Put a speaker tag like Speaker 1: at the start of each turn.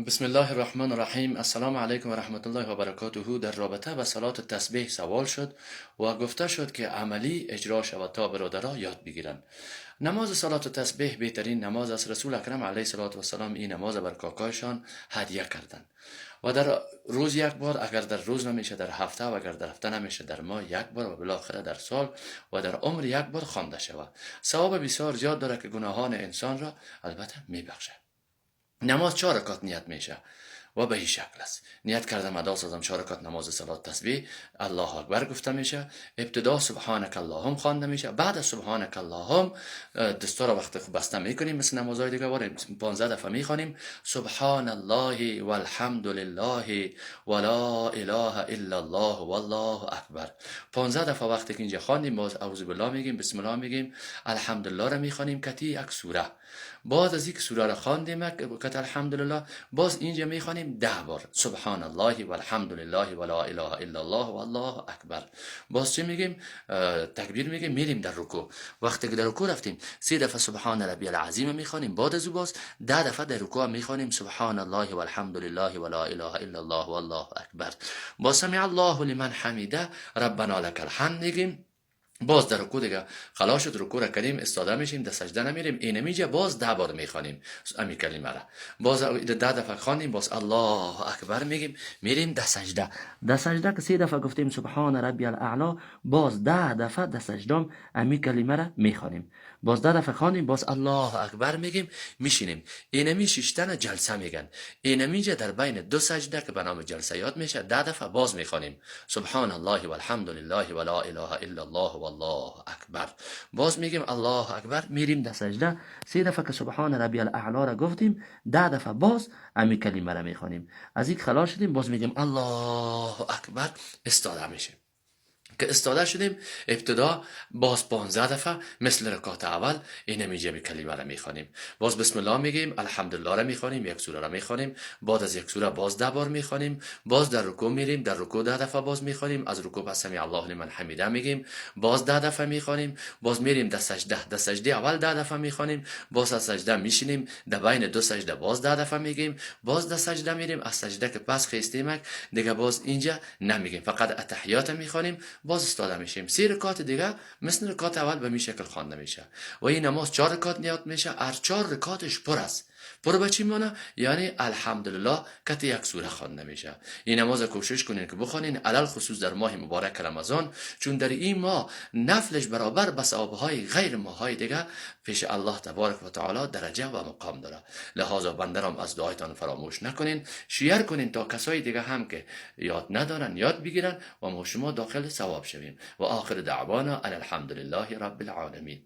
Speaker 1: بسم الله الرحمن الرحیم. السلام علیکم و رحمت الله و برکاته. در رابطه به صلات تسبیح سوال شد و گفته شد که عملی اجرا شود تا برادرها یاد بگیرن. نماز صلات تسبیح بهترین نماز است. رسول اکرم علیه السلام این نماز بر کاکایشان هدیه کردند و در روز یک بار، اگر در روز نمیشه در هفته، و اگر در هفته نمیشه در ماه یک بار، و بالاخره در سال و در عمر یک بار خوانده شود. ثواب بسیار زیاد داره که گناهان انسان را البته میبخشه. نماز 4 رکعت نیت میشه و به این شکل است. نیت کردم ادا سازم 4 رکعت نماز صلات تسبیح، الله اکبر گفته میشه. ابتدا سبحانك اللهم خوانده میشه. بعد از سبحانك اللهم دستور وقت خوب بسته میکنیم، مثل نمازهای دیگه وارد 15 دفعه میخوانیم سبحان الله والحمد لله ولا اله الا الله والله اکبر. 15 دفعه وقتی که اینجا خواندیم باز اعوذ بالله میگیم، بسم الله میگیم، الحمدلله را میخوانیم کتی یک سوره. باز از یک سوره را خواندیم که الحمدلله، باز اینجا میخوانیم 10 بار سبحان الله والحمد لله ولا اله الا الله والله اکبر. باز چی میگیم؟ تکبیر میگیم، میریم در رکوع. وقتی که در رکوع رفتیم 3 دفعه سبحان ربی العظیم میخوانیم. بعد از باز 10 دفعه در رکوع میخوانیم سبحان الله والحمد لله ولا اله الا الله والله اکبر. با سمع الله لمن حمیده ربنا لك الحمد میگیم. باز در رکوع دیگه خلاص شد، رکوع را کردیم استاده میشیم، در سجده نمیریم، این میجه باز 10 بار میخوانیم امی کلمه را. باز 10 دفعه خوانیم، باز الله اکبر میگیم، میریم در سجده. در سجده که 3 دفعه گفتیم سبحان ربی الاعلی، باز 10 دفعه در سجده امی کلمه را میخوانیم. باز 10 دفعه خوانیم، باز الله اکبر میگیم، میشینیم. اینمی ششتن جلسه میگن. اینمیجه در بین 2 سجده که به نام جلسه یاد میشه 10 دفعه باز میخوانیم سبحان الله والحمد لله ولا اله الا الله والله اکبر. باز میگیم الله اکبر، میریم در سجده. 3 دفعه که سبحان ربی الاعلی را گفتیم 10 دفعه باز امی کلمه را میخوانیم. از این خلاص شدیم، باز میگیم الله اکبر، استاده میشیم. که استاده شدیم ابتدا باز 15 دفعه مثل رکعت اول این میجه کلمه را میخوانیم. باز بسم الله میگیم، الحمدلله را میخوانیم، یک سوره را میخوانیم. بعد از یک سوره باز 10 بار میخوانیم. باز در رکوع میریم، در رکوع 10 دفعه باز میخوانیم. از رکوع پس سمع الله لمن حمیده میگیم، باز 10 دفعه میخوانیم. باز میریم در سجده، در سجده اول 10 دفعه میخوانیم. باز از سجده میشینیم، در بین 2 سجده باز 10 دفعه میگیم. باز در سجده میریم، از سجده که پس خیستیم دیگه باز اینجا نمیگیم، فقط اتحیات میخوانیم. باز استاده میشیم. 3 رکعت دیگه مثل رکعت اول به می شکل خوانده میشه و این نماز 4 رکعت نیت میشه. هر 4 رکعتش پر است. پر به چی مانه؟ یعنی الحمدلله کتی یک سوره خوانده میشه. این نماز کوشش کنین که بخونین، علل خصوص در ماه مبارک رمضان، چون در این ماه نفلش برابر به ثوابهای غیر ماهای دیگه پیش الله تبارک و تعالی درجه و مقام داره. لحاظا بندرم از دعایتان فراموش نکنین، شیر کنین تا کسای دیگه هم که یاد ندارن یاد بگیرن و ما شما داخل ثواب شویم. و آخر دعوانا ان الحمد لله رب العالمین.